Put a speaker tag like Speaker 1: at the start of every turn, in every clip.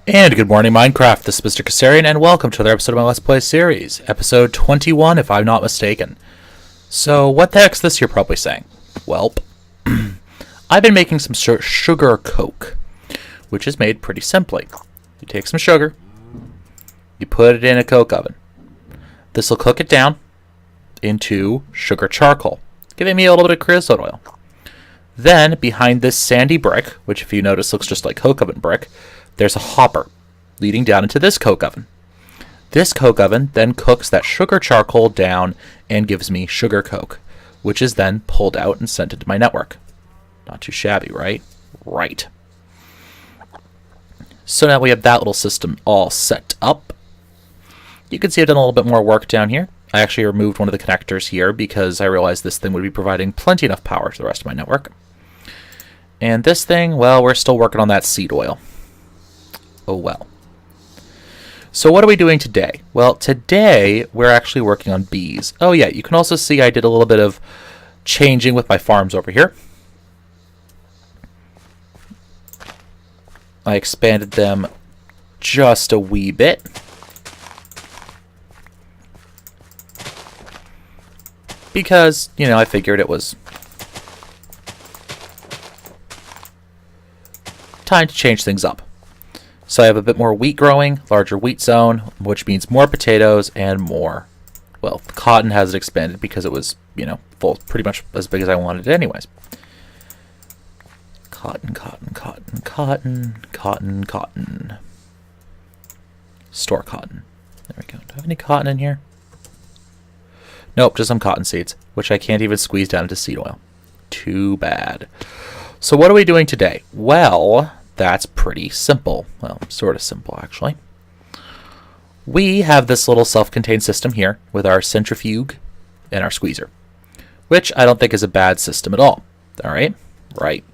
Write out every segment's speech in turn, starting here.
Speaker 1: And good morning, Minecraft. This is Mr. Kassarian, and welcome to another episode of my Let's Play series, episode 21, if I'm not mistaken. So, what the heck's this you're probably saying? Welp, I've been making some sugar coke, which is made pretty simply. You take some sugar, you put it in a coke oven. This will cook it down into sugar charcoal, giving me a little bit of creosote oil. Then, behind this sandy brick, which if you notice looks just like coke oven brick, there's a hopper leading down into this coke oven. This coke oven then cooks that sugar charcoal down and gives me sugar coke, which is then pulled out and sent into my network. Not too shabby, right? Right. So now we have that little system all set up. You can see I've done a little bit more work down here. I actually removed one of the connectors here because I realized this thing would be providing plenty enough power to the rest of my network. And this thing, well, we're still working on that seed oil. Oh well. So what are we doing today? Well, today we're actually working on bees. Oh yeah, you can also see I did a little bit of changing with my farms over here. I expanded them just a wee bit. Because, you know, I figured it was time to change things up. So I have a bit more wheat growing, larger wheat zone, which means more potatoes and more, well, cotton hasn't expanded because it was, you know, full, pretty much as big as I wanted it anyways. Cotton, cotton, cotton, cotton, cotton, cotton. Store cotton. There we go. Do I have any cotton in here? Nope, just some cotton seeds, which I can't even squeeze down into seed oil. Too bad. So what are we doing today? Well, that's pretty simple. Well, sort of simple, actually. We have this little self-contained system here with our centrifuge and our squeezer, which I don't think is a bad system at all. All right? Right.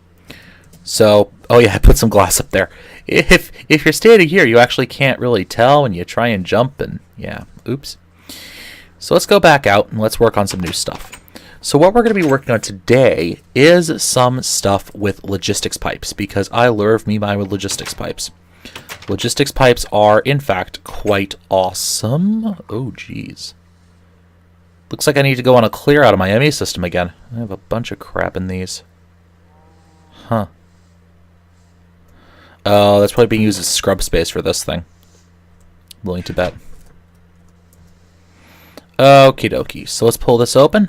Speaker 1: So, oh yeah, I put some glass up there. If you're standing here, you actually can't really tell when you try and jump and, yeah, oops. So let's go back out and let's work on some new stuff. So what we're going to be working on today is some stuff with logistics pipes, because I love me my logistics pipes. Logistics pipes are, in fact, quite awesome. Oh, geez. Looks like I need to go on a clear out of my ME system again. I have a bunch of crap in these. Huh. Oh, that's probably being used as scrub space for this thing. Willing to bet. Okie dokie. So let's pull this open.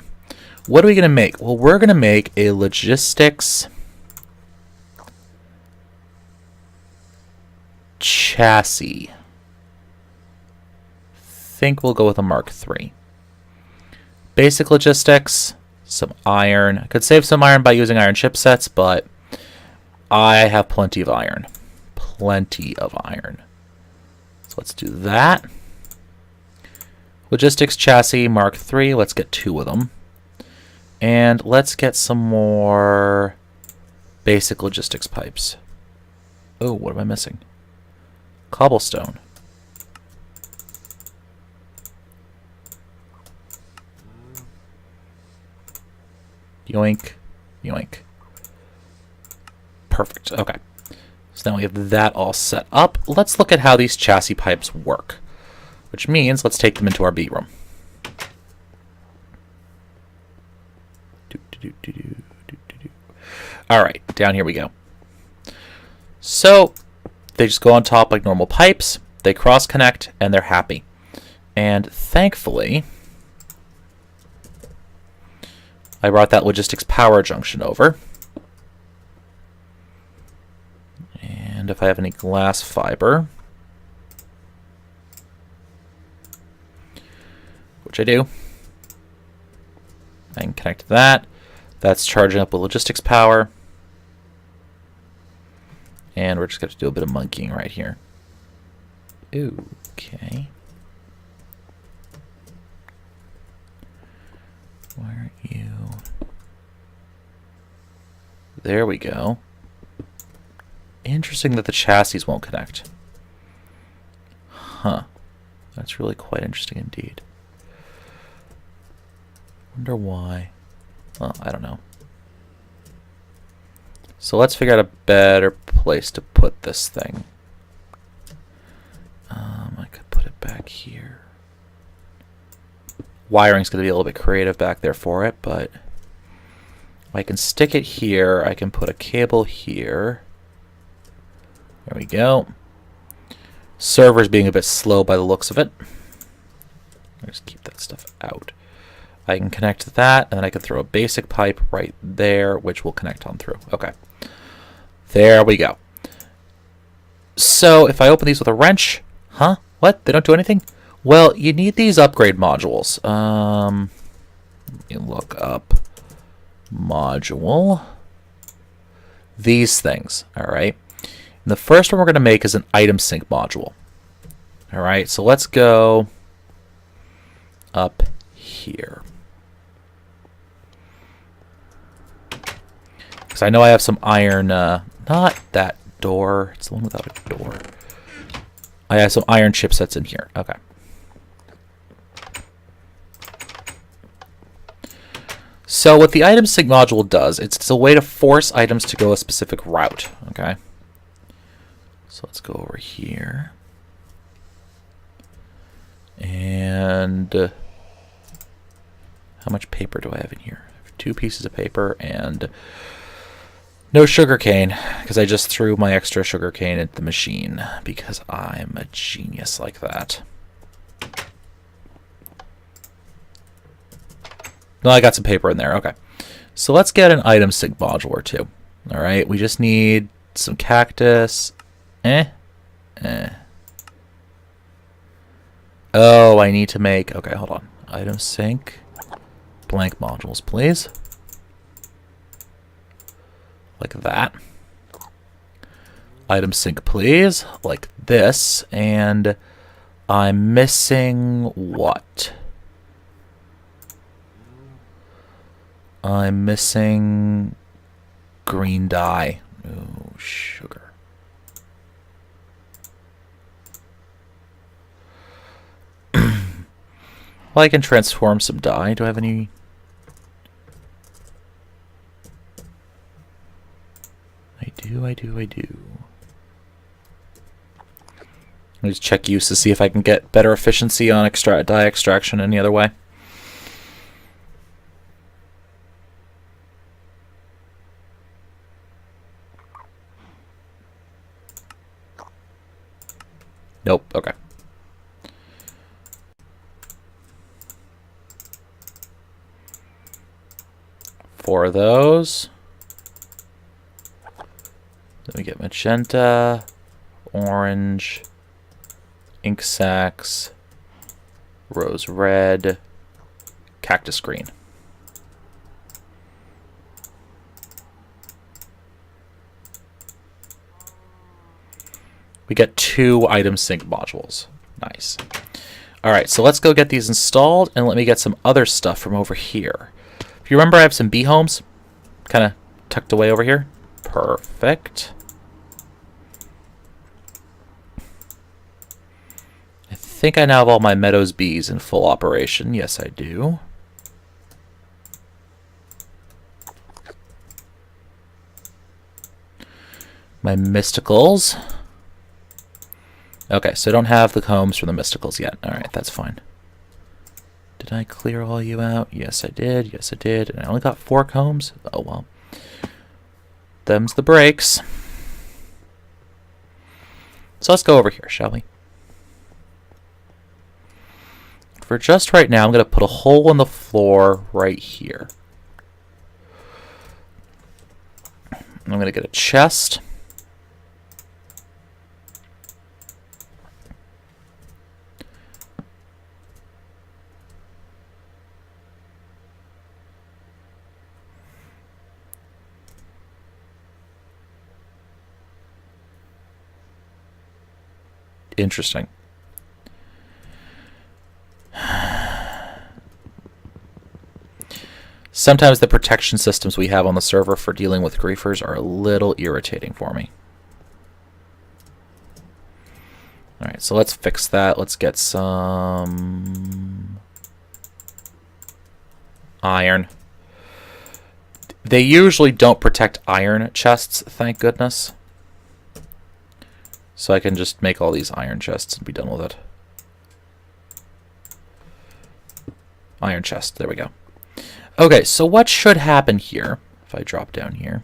Speaker 1: What are we going to make? Well, we're going to make a logistics chassis. Think we'll go with a Mark III. Basic logistics, some iron. I could save some iron by using iron chipsets, but I have plenty of iron. Plenty of iron. So let's do that. Logistics chassis, Mark III. Let's get 2 of them. And let's get some more basic logistics pipes. Oh, what am I missing? Cobblestone. Yoink. Yoink. Perfect. Okay. So now we have that all set up. Let's look at how these chassis pipes work. Which means let's take them into our bee room. Alright, down here we go. So, they just go on top like normal pipes, they cross-connect, and they're happy. And thankfully, I brought that logistics power junction over. And if I have any glass fiber, which I do, I can connect to that. That's charging up with logistics power. And we're just going to do a bit of monkeying right here. Okay. Where are you? There we go. Interesting that the chassis won't connect. Huh. That's really quite interesting indeed. Wonder why. Well, I don't know. So let's figure out a better place to put this thing. here. Wiring's going to be a little bit creative back there for it, but I can stick it here. I can put a cable here. There we go. Server's being a bit slow by the looks of it. I'll just keep that stuff out. I can connect that, and then I can throw a basic pipe right there, which will connect on through. Okay. There we go. So if I open these with a wrench, huh? What? They don't do anything? Well, you need these upgrade modules. Let me look up module. These things, all right? And the first one we're going to make is an item sync module. All right, so let's go up here. Because I know I have some iron, not that door, it's the one without a door. I have some iron chipsets in here. Okay. So what the item sync module does, it's a way to force items to go a specific route. Okay. So let's go over here. And how much paper do I have in here? I have 2 pieces of paper and no sugar cane, because I just threw my extra sugar cane at the machine because I'm a genius like that. No, I got some paper in there. Okay. So let's get an item sync module or two. All right. We just need some cactus. Oh, I need to make... Okay, hold on. Item sync. Blank modules, please. Like that. Item sync, please. Like this. And I'm missing what? I'm missing green dye. Oh, sugar. Well, I can transform some dye. Do I have any... I do. Let me just check use to see if I can get better efficiency on dye extraction any other way. Nope. Okay. Four of those. Then we get magenta, orange, ink sacs, rose red, cactus green. We get 2 item sync modules. Nice. All right, so let's go get these installed, and let me get some other stuff from over here. If you remember, I have some bee homes kind of tucked away over here. Perfect. I think I now have all my meadows bees in full operation. Yes, I do. My mysticals. Okay, so I don't have the combs for the mysticals yet. All right, that's fine. Did I clear all you out? Yes, I did. Yes, I did. And I only got 4 combs? Oh, well. Them's the breaks. So let's go over here, shall we? For just right now, I'm going to put a hole in the floor right here. I'm going to get a chest. Interesting. Sometimes the protection systems we have on the server for dealing with griefers are a little irritating for me. Alright, so let's fix that. Let's get some iron. They usually don't protect iron chests, thank goodness. So I can just make all these iron chests and be done with it. Iron chest. There we go. Okay, so what should happen here if I drop down here?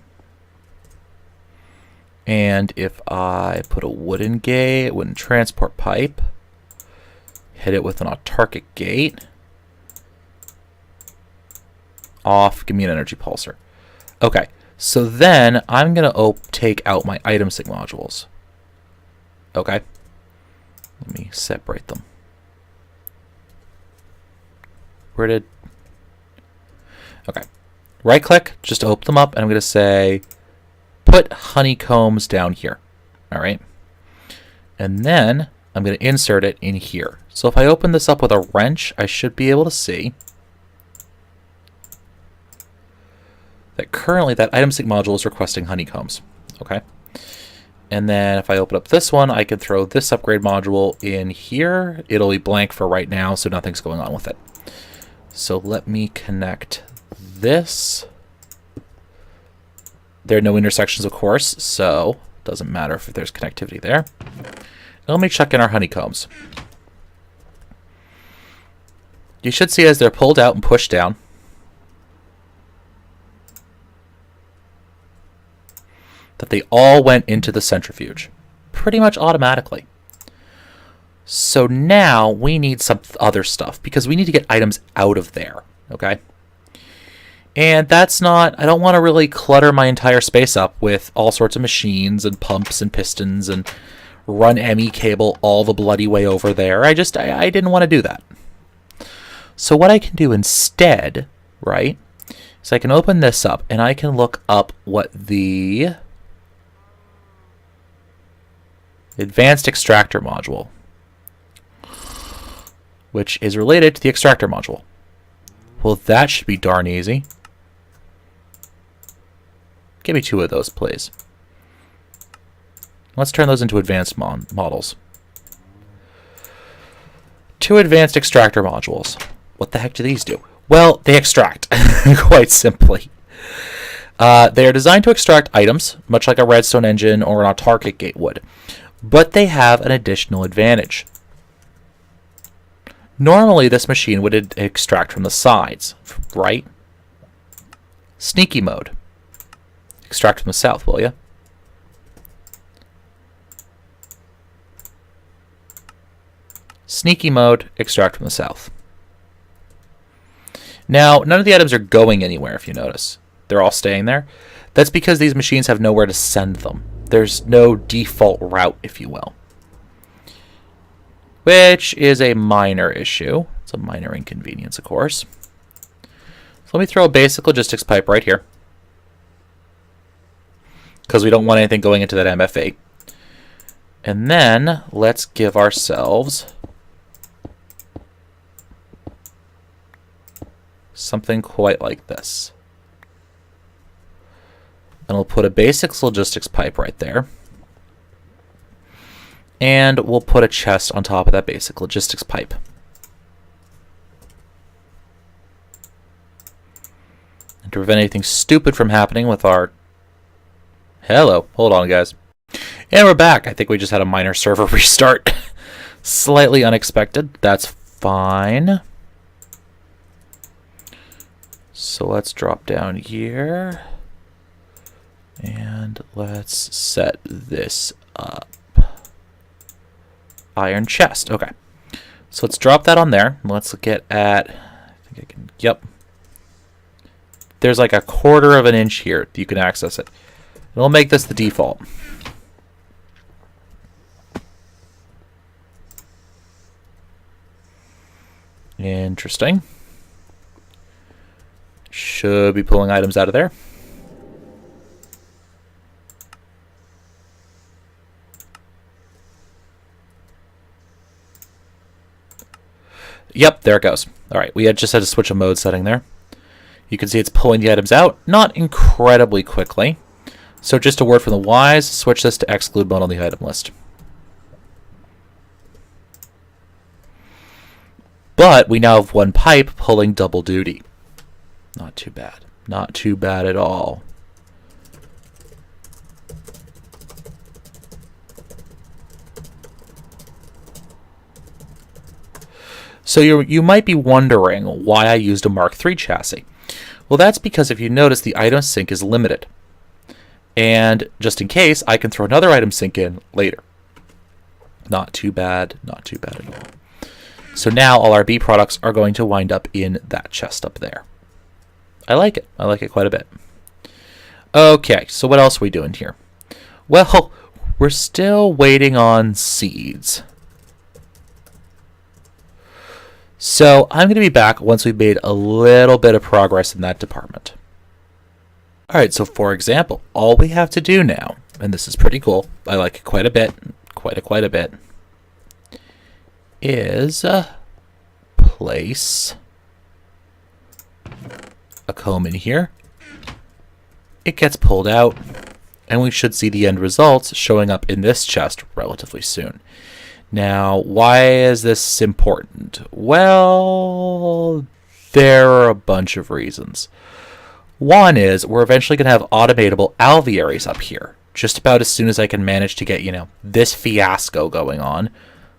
Speaker 1: And if I put a wooden transport pipe, hit it with an autarkic gate, off, give me an energy pulsar. Okay, so then I'm going to take out my item sync modules. Okay, let me separate them. Okay, right click, just open them up, and I'm going to say put honeycombs down here. All right, and then I'm going to insert it in here. So if I open this up with a wrench, I should be able to see that currently that item sync module is requesting honeycombs. Okay, and then if I open up this one, I can throw this upgrade module in here. It'll be blank for right now, so nothing's going on with it. So let me connect this. There are no intersections, of course, so it doesn't matter if there's connectivity there. Now let me check in our honeycombs. You should see as they're pulled out and pushed down, that they all went into the centrifuge pretty much automatically. So now we need some other stuff because we need to get items out of there, okay? And that's not, I don't want to really clutter my entire space up with all sorts of machines and pumps and pistons and run ME cable all the bloody way over there. I didn't want to do that. So what I can do instead, right, is I can open this up and I can look up what the advanced extractor module, which is related to the extractor module. Well, that should be darn easy. Give me 2 of those, please. Let's turn those into advanced models. 2 advanced extractor modules. What the heck do these do? Well, they extract, quite simply. They are designed to extract items, much like a redstone engine or an autarkic gate would. But they have an additional advantage. Normally, this machine would extract from the sides, right? Sneaky mode. Extract from the south, will ya? Sneaky mode, extract from the south. Now, none of the items are going anywhere, if you notice. They're all staying there. That's because these machines have nowhere to send them. There's no default route, if you will. Which is a minor issue. It's a minor inconvenience, of course. So let me throw a basic logistics pipe right here, because we don't want anything going into that MFA. And then let's give ourselves something quite like this. And we'll put a basic logistics pipe right there. And we'll put a chest on top of that basic logistics pipe. And to prevent anything stupid from happening with our... Hello. Hold on, guys. And we're back. I think we just had a minor server restart. Slightly unexpected. That's fine. So let's drop down here. And let's set this up. Iron chest. Okay. So let's drop that on there. Let's get at... I think I can... Yep. There's like a 1/4 of an inch here. You can access it. And we'll make this the default. Interesting. Should be pulling items out of there. Yep, there it goes. All right, we just had to switch a mode setting there. You can see it's pulling the items out, not incredibly quickly. So just a word from the wise, switch this to exclude mode on the item list. But we now have one pipe pulling double duty. Not too bad. Not too bad at all. So you might be wondering why I used a Mark III chassis. Well, that's because if you notice, the item sync is limited. And just in case, I can throw another item sync in later. Not too bad, not too bad at all. So now all our B products are going to wind up in that chest up there. I like it. I like it quite a bit. Okay, so what else are we doing here? Well, we're still waiting on seeds. So I'm going to be back once we've made a little bit of progress in that department. Alright, so for example, all we have to do now, and this is pretty cool, I like it quite a bit, quite a bit, is place a comb in here. It gets pulled out, and we should see the end results showing up in this chest relatively soon. Now, why is this important? Well, there are a bunch of reasons. One is we're eventually going to have automatable alvearies up here, just about as soon as I can manage to get, this fiasco going on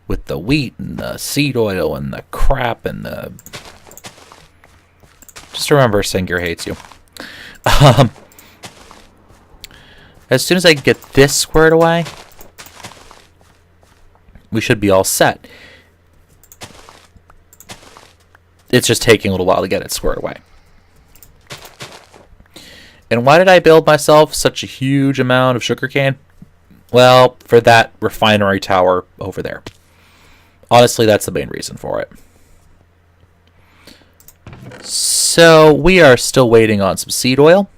Speaker 1: with the wheat and the seed oil and the crap and the... Just remember, Singer hates you. As soon as I can get this squared away, we should be all set. It's just taking a little while to get it squared away. And why did I build myself such a huge amount of sugarcane? Well, for that refinery tower over there. Honestly, that's the main reason for it. So we are still waiting on some seed oil.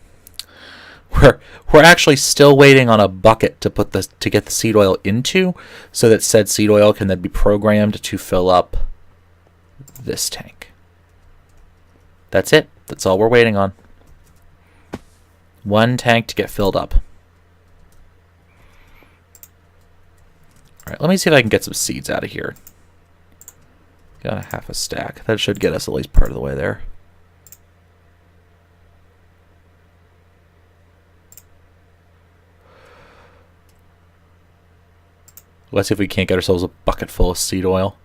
Speaker 1: We're actually still waiting on a bucket to get the seed oil into, so that said seed oil can then be programmed to fill up this tank. That's it. That's all we're waiting on. One tank to get filled up. Alright, let me see if I can get some seeds out of here. Got a half a stack. That should get us at least part of the way there. Let's see if we can't get ourselves a bucket full of seed oil.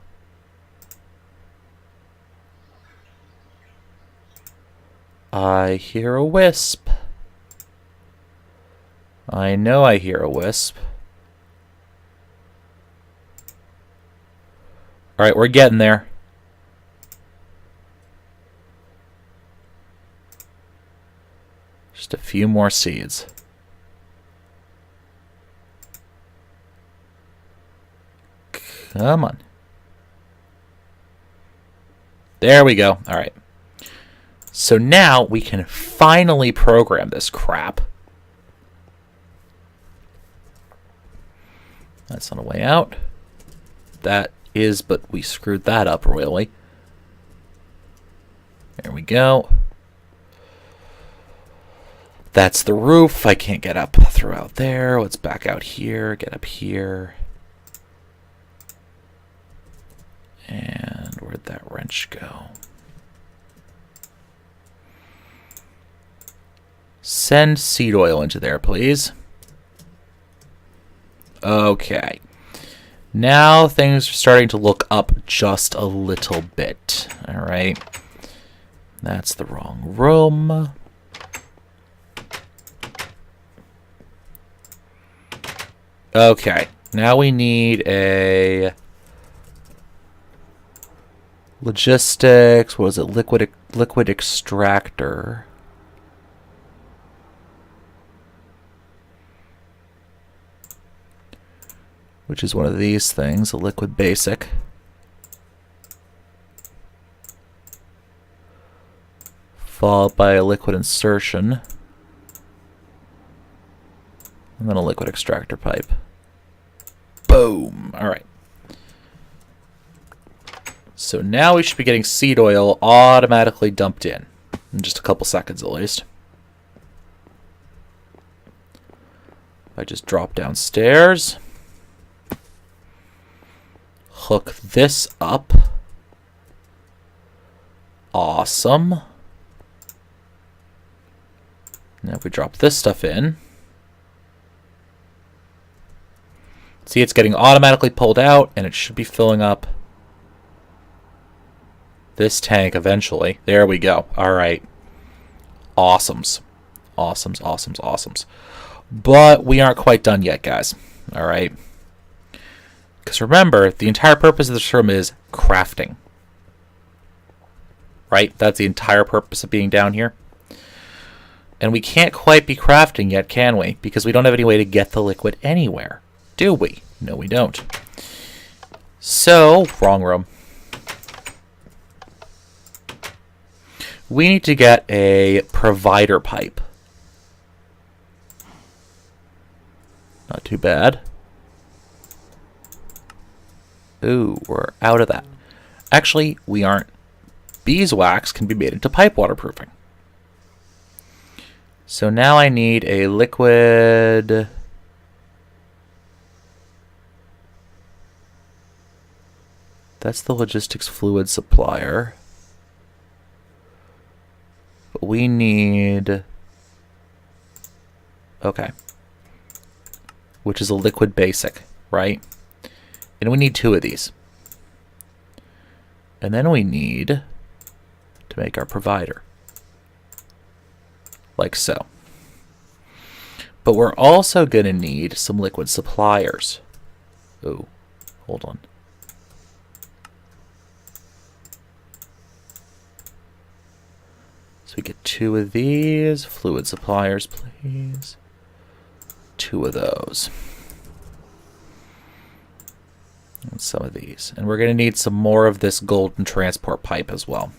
Speaker 1: I hear a wisp. I know I hear a wisp. Alright, we're getting there. Just a few more seeds. Come on. There we go. Alright. So now we can finally program this crap. That's on the way out. That is, but we screwed that up royally. There we go. That's the roof. I can't get up throughout there. Let's back out here. Get up here. And where'd that wrench go? Send seed oil into there, please. Okay. Now things are starting to look up just a little bit. Alright. That's the wrong room. Okay. Now we need a... logistics, what is it? Liquid extractor. Which is one of these things, a liquid basic. Followed by a liquid insertion. And then a liquid extractor pipe. Boom! Alright. So now we should be getting seed oil automatically dumped in just a couple seconds at least. I just drop downstairs. Hook this up. Awesome. Now if we drop this stuff in. See, it's getting automatically pulled out and it should be filling up this tank eventually. There we go. All right. Awesomes. Awesomes, awesomes, awesomes. But we aren't quite done yet, guys. All right. Because remember, the entire purpose of this room is crafting. Right? That's the entire purpose of being down here. And we can't quite be crafting yet, can we? Because we don't have any way to get the liquid anywhere. Do we? No, we don't. So, wrong room. We need to get a provider pipe. Not too bad. Ooh, we're out of that. Actually, we aren't. Beeswax can be made into pipe waterproofing. So now I need a liquid... That's the logistics fluid supplier. But we need... Okay. Which is a liquid basic, right? And we need 2 of these. And then we need to make our provider. Like so. But we're also going to need some liquid suppliers. Oh, hold on. So we get 2 of these. Fluid suppliers, please. 2 of those. And some of these. And we're going to need some more of this golden transport pipe as well.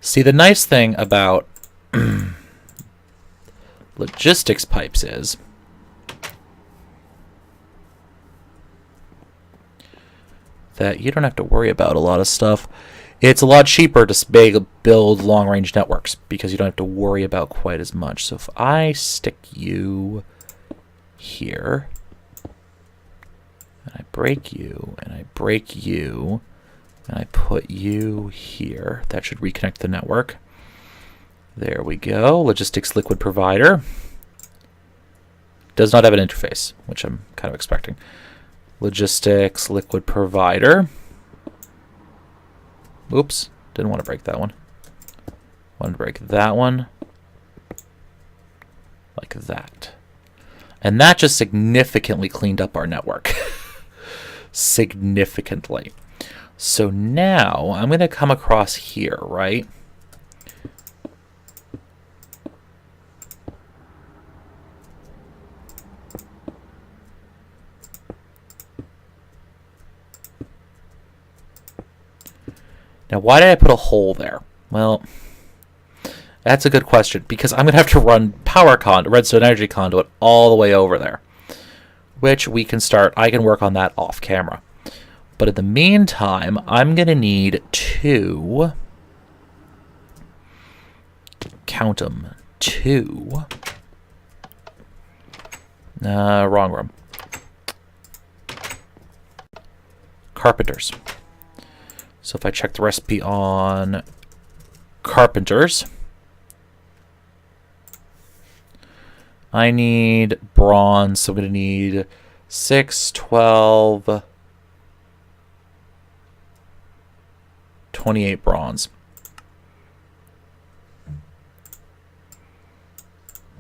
Speaker 1: See, the nice thing about logistics pipes is that you don't have to worry about a lot of stuff. It's a lot cheaper to build long-range networks because you don't have to worry about quite as much. So if I stick you here, and I break you, and I break you, and I put you here, that should reconnect the network. There we go. Logistics liquid provider. Does not have an interface, which I'm kind of expecting. Logistics liquid provider. Oops, didn't want to break that one. Wanted to break that one. Like that. And that just significantly cleaned up our network. Significantly. So now I'm going to come across here, right? Now, why did I put a hole there? Well, that's a good question, because I'm going to have to run redstone energy conduit all the way over there, which we can start. I can work on that off camera. But in the meantime, I'm going to need 2, count them, 2, wrong room, carpenters. So if I check the recipe on carpenters, I need bronze, so I'm going to need 6, 12, 28 bronze.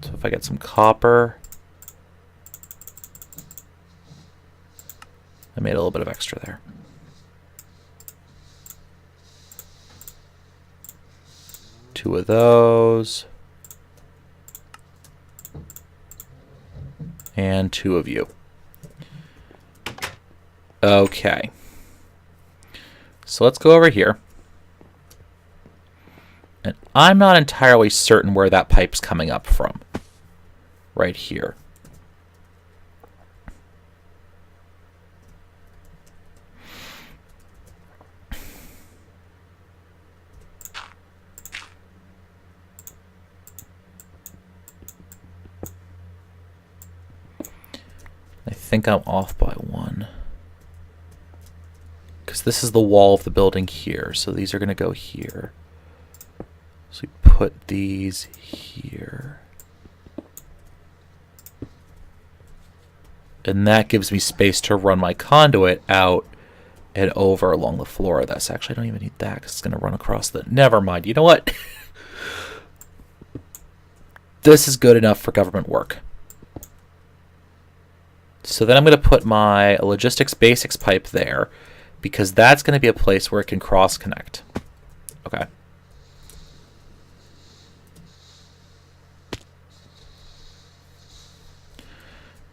Speaker 1: So if I get some copper, I made a little bit of extra there. Two of those. And 2 of you. Okay. So let's go over here. And I'm not entirely certain where that pipe's coming up from. Right here. I think I'm off by 1. Because this is the wall of the building here. So these are going to go here. So we put these here. And that gives me space to run my conduit out and over along the floor of this. Actually, I don't even need that because it's going to run across the... Never mind. You know what? This is good enough for government work. So then I'm going to put my logistics basics pipe there because that's going to be a place where it can cross-connect. Okay.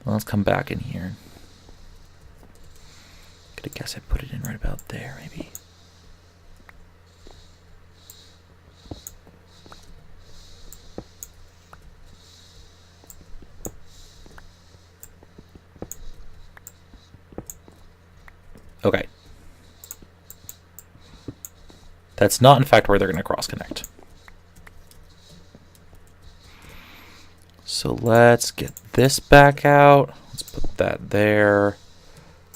Speaker 1: Well, let's come back in here. I guess I put it in right about there, maybe. Okay. That's not, in fact, where they're going to cross-connect. So let's get this back out. Let's put that there.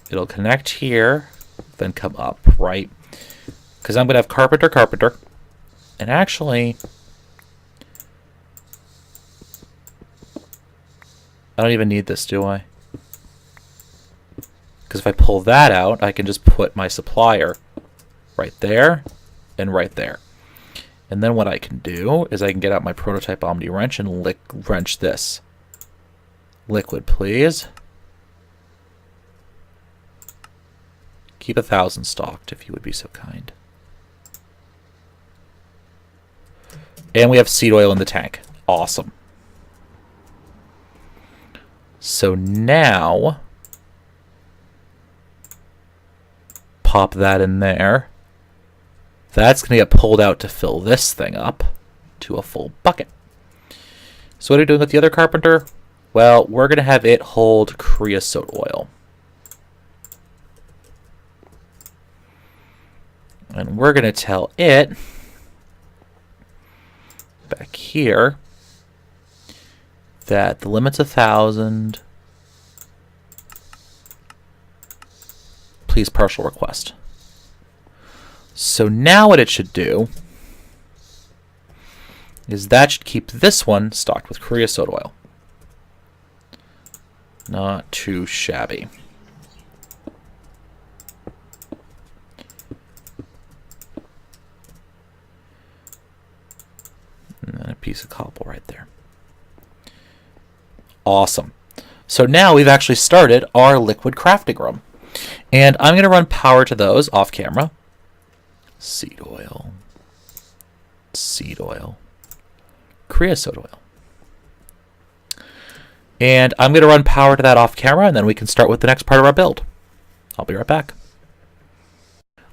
Speaker 1: It'll connect here, then come up, right? Because I'm going to have carpenter, carpenter. And actually, I don't even need this, do I? Because if I pull that out, I can just put my supplier right there and right there. And then what I can do is I can get out my prototype Omni wrench and wrench this. Liquid, please. Keep 1,000 stocked, if you would be so kind. And we have seed oil in the tank. Awesome. So now, pop that in there. That's going to get pulled out to fill this thing up to a full bucket. So what are we doing with the other carpenter? Well, we're going to have it hold creosote oil. And we're going to tell it, back here, that the limit's 1,000. Please partial request. So now what it should do is that should keep this one stocked with creosote oil. Not too shabby. And then a piece of cobble right there. Awesome. So now we've actually started our liquid crafting room. And I'm going to run power to those off camera. Seed oil. Seed oil. Creosote oil. And I'm going to run power to that off camera, and then we can start with the next part of our build. I'll be right back.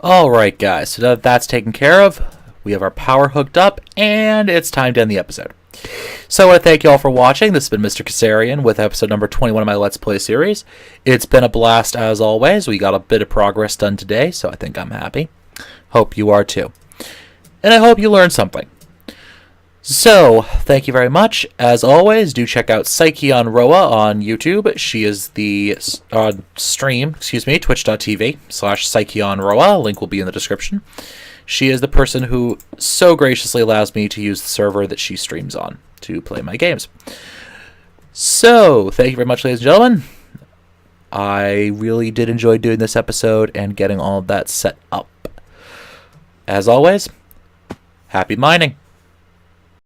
Speaker 1: Alright guys, so now that that's taken care of, we have our power hooked up, and it's time to end the episode. So I want to thank you all for watching. This has been Mr. Kasarian with episode number 21 of my Let's Play series. It's been a blast as always. We got a bit of progress done today, so I think I'm happy. Hope you are too. And I hope you learned something. So, thank you very much. As always, do check out Psyche on Roa on YouTube. She is the stream, twitch.tv/Psyche on Roa. Link will be in the description. She is the person who so graciously allows me to use the server that she streams on to play my games. So, thank you very much, ladies and gentlemen. I really did enjoy doing this episode and getting all of that set up. As always, happy mining.